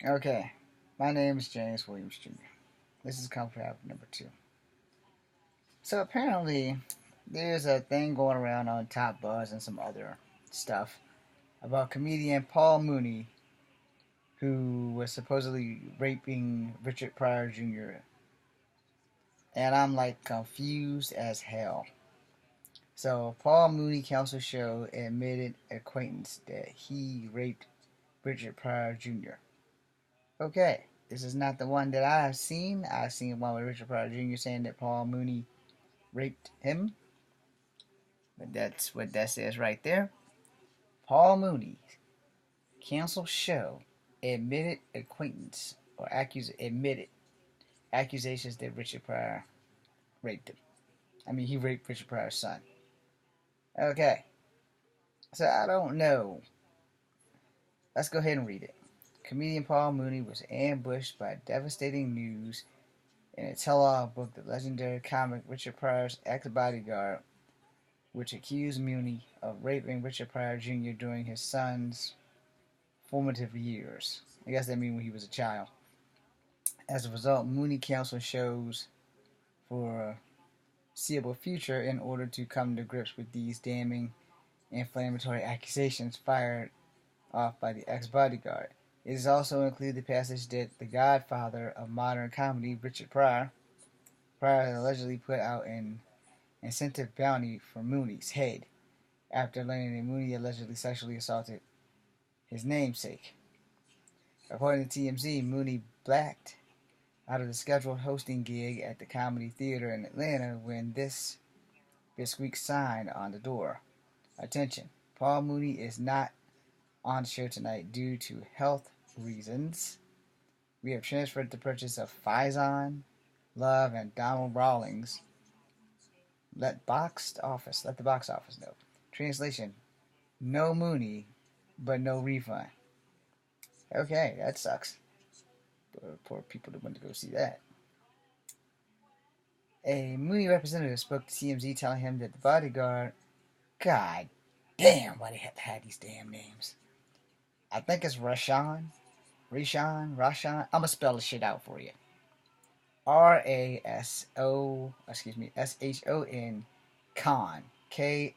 Okay, my name is James Williams Jr. This is Comfort Habit number 2. So apparently, there's a thing going around on Top Buzz and some other stuff about comedian Paul Mooney, who was supposedly raping Richard Pryor Jr. And I'm like confused as hell. So Paul Mooney Council Show admitted acquaintance that he raped Richard Pryor Jr. Okay, this is not the one that I have seen. I've seen one with Richard Pryor Jr. saying that Paul Mooney raped him. But that's what that says right there. Paul Mooney, canceled show, admitted acquaintance or admitted accusations that Richard Pryor raped him. I mean, he raped Richard Pryor's son. Okay, so I don't know. Let's go ahead and read it. Comedian Paul Mooney was ambushed by devastating news in a tell-all book, The Legendary Comic Richard Pryor's Ex-Bodyguard, which accused Mooney of raping Richard Pryor Jr. during his son's formative years. I guess that means when he was a child. As a result, Mooney counseled shows for a seeable future in order to come to grips with these damning, inflammatory accusations fired off by the ex-bodyguard. It is also included the passage that the godfather of modern comedy, Richard Pryor, allegedly put out an incentive bounty for Mooney's head after learning that Mooney allegedly sexually assaulted his namesake. According to TMZ, Mooney blacked out of the scheduled hosting gig at the Comedy Theater in Atlanta when this besqueak sign on the door. Attention, Paul Mooney is not on the show tonight due to health reasons. We have transferred the purchase of Faison, Love, and Donald Rawlings. Let the box office know. Translation, no Mooney, but no refund. Okay, that sucks. Poor people that went to go see that. A Mooney representative spoke to TMZ telling him that the bodyguard, God damn, why they have to have these damn names. I think it's Rashawn. Rashawn. I'm gonna spell the shit out for you. Shon. Khan. Kahn.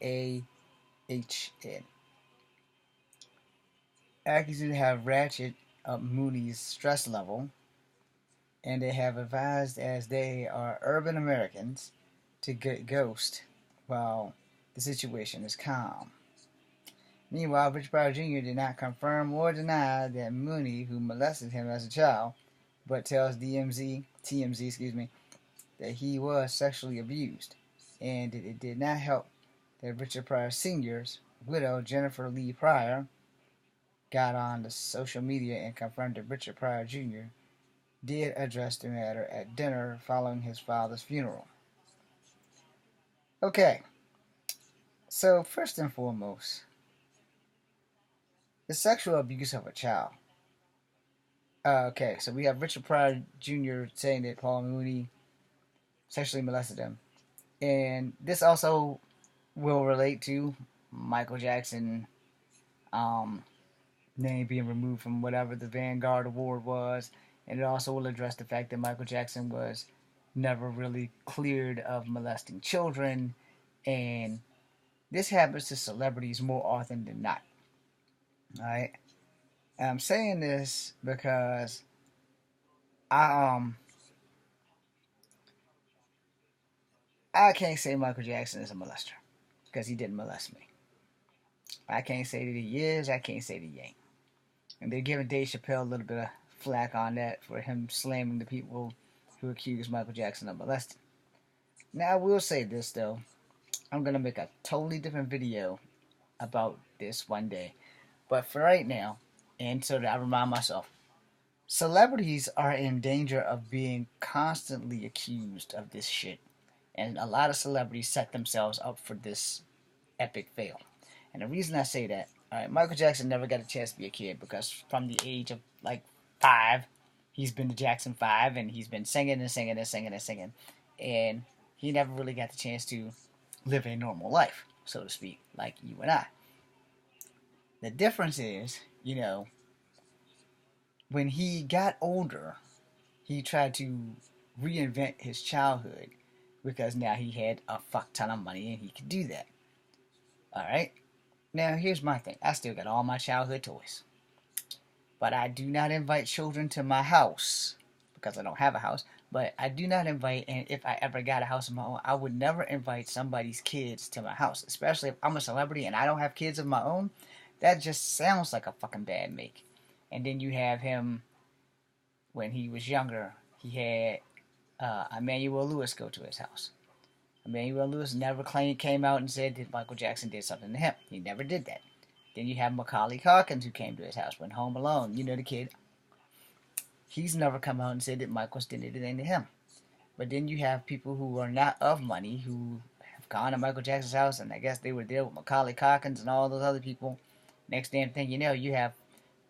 Accused have ratcheted up Mooney's stress level, and they have advised as they are urban Americans to get ghost while the situation is calm. Meanwhile, Richard Pryor Jr. did not confirm or deny that Mooney, who molested him as a child, but tells TMZ, that he was sexually abused, and it did not help that Richard Pryor Sr.'s widow, Jennifer Lee Pryor, got on the social media and confirmed that Richard Pryor Jr. did address the matter at dinner following his father's funeral. Okay, so first and foremost, the sexual abuse of a child. Okay, so we have Richard Pryor Jr. saying that Paul Mooney sexually molested him. And this also will relate to Michael Jackson name being removed from whatever the Vanguard Award was. And it also will address the fact that Michael Jackson was never really cleared of molesting children. And this happens to celebrities more often than not. Alright? I'm saying this because I I can't say Michael Jackson is a molester because he didn't molest me. I can't say that he is. I can't say that he ain't. And they're giving Dave Chappelle a little bit of flack on that for him slamming the people who accused Michael Jackson of molesting. Now I will say this though. I'm gonna make a totally different video about this one day. But for right now, and so that I remind myself, celebrities are in danger of being constantly accused of this shit. And a lot of celebrities set themselves up for this epic fail. And the reason I say that, alright, Michael Jackson never got a chance to be a kid because from the age of like 5, he's been the Jackson 5 and he's been singing and singing and singing and singing. And he never really got the chance to live a normal life, so to speak, like you and I. The difference is, when he got older, he tried to reinvent his childhood because now he had a fuck ton of money and he could do that. All right. Now here's my thing. I still got all my childhood toys, but I do not invite children to my house because I don't have a house. But I do not invite, and if I ever got a house of my own, I would never invite somebody's kids to my house, especially if I'm a celebrity and I don't have kids of my own. That just sounds like a fucking bad make. And then you have him when he was younger. He had Emmanuel Lewis go to his house. Emmanuel Lewis never came out and said that Michael Jackson did something to him. He never did that. Then you have Macaulay Culkin who came to his house, went home alone. You know the kid. He's never come out and said that Michael did anything to him. But then you have people who are not of money who have gone to Michael Jackson's house, and I guess they were there with Macaulay Culkin and all those other people. Next damn thing you know, you have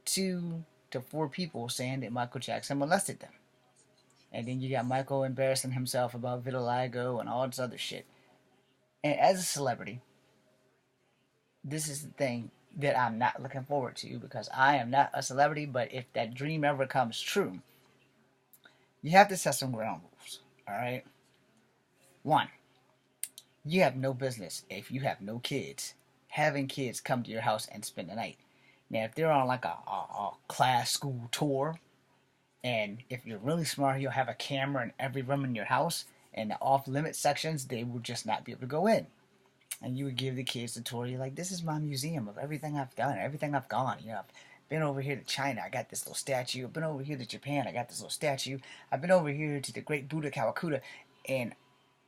2 to 4 people saying that Michael Jackson molested them. And then you got Michael embarrassing himself about vitiligo and all this other shit. And as a celebrity, this is the thing that I'm not looking forward to because I am not a celebrity, but if that dream ever comes true, you have to set some ground rules, alright? 1, you have no business, if you have no kids, having kids come to your house and spend the night. Now, if they're on like a class school tour, and if you're really smart, you'll have a camera in every room in your house, and the off-limit sections, they will just not be able to go in. And you would give the kids the tour. You're like, this is my museum of everything I've done, everything I've gone. You know, I've been over here to China. I got this little statue. I've been over here to Japan. I got this little statue. I've been over here to the Great Buddha Kawakuta, and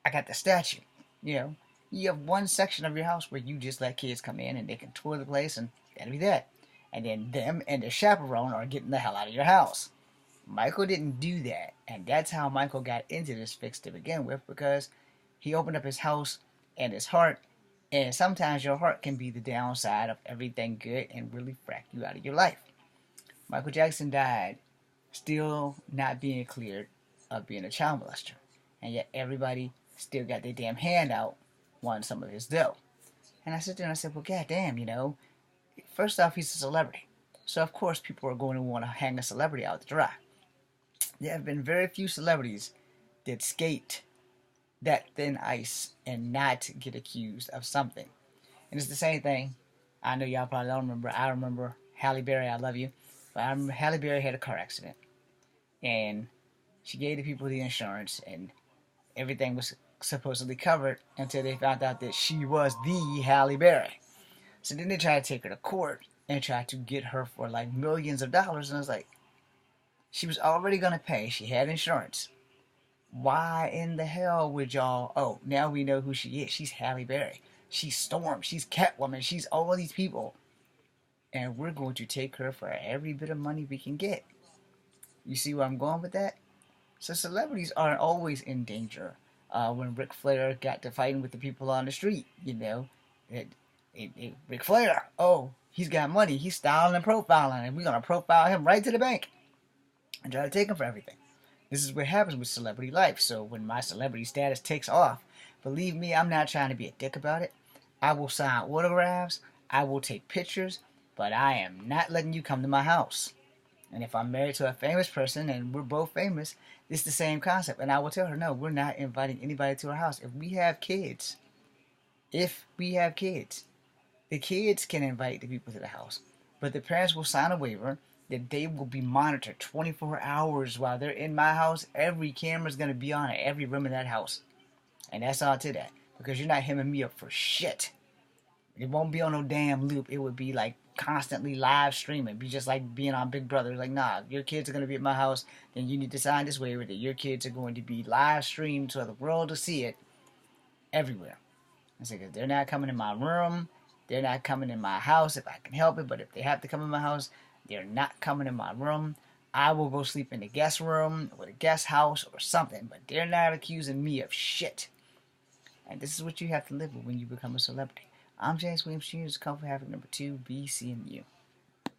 I got the statue. You know, you have one section of your house where you just let kids come in and they can tour the place, and that'll be that. And then them and their chaperone are getting the hell out of your house. Michael didn't do that, and that's how Michael got into this fix to begin with, because he opened up his house and his heart. And sometimes your heart can be the downside of everything good and really frack you out of your life. Michael Jackson died still not being cleared of being a child molester. And yet everybody still got their damn hand out wanting some of his dough. And I sit there and I said, well, goddamn, you know, first off, he's a celebrity. So of course people are going to want to hang a celebrity out to dry. There have been very few celebrities that skate that thin ice and not get accused of something. And it's the same thing. I know y'all probably don't remember. I remember Halle Berry, I love you. But I remember Halle Berry had a car accident. And she gave the people the insurance and everything was supposedly covered until they found out that she was the Halle Berry. So then they tried to take her to court and try to get her for like millions of dollars. And I was like, she was already going to pay. She had insurance. Why in the hell would y'all... Oh, now we know who she is. She's Halle Berry. She's Storm. She's Catwoman. She's all these people. And we're going to take her for every bit of money we can get. You see where I'm going with that? So celebrities aren't always in danger. When Ric Flair got to fighting with the people on the street, you know. Ric Flair, oh, he's got money. He's styling and profiling. And we're going to profile him right to the bank. And try to take him for everything. This is what happens with celebrity life. So when my celebrity status takes off, believe me, I'm not trying to be a dick about it. I will sign autographs. I will take pictures. But I am not letting you come to my house. And if I'm married to a famous person and we're both famous, it's the same concept. And I will tell her, no, we're not inviting anybody to our house. If we have kids, the kids can invite the people to the house. But the parents will sign a waiver that they will be monitored 24 hours while they're in my house. Every camera's going to be on in every room in that house. And that's all to that. Because you're not hemming me up for shit. It won't be on no damn loop. It would be like constantly live streaming. It'd be just like being on Big Brother. Like, nah, if your kids are going to be at my house, then you need to sign this waiver that your kids are going to be live streamed so the world to see it everywhere. I say, because they're not coming in my room. They're not coming in my house if I can help it. But if they have to come in my house, they're not coming in my room. I will go sleep in the guest room or the guest house or something. But they're not accusing me of shit. And this is what you have to live with when you become a celebrity. I'm James Williams Jr. This is Comfort Havoc number 2, BCMU.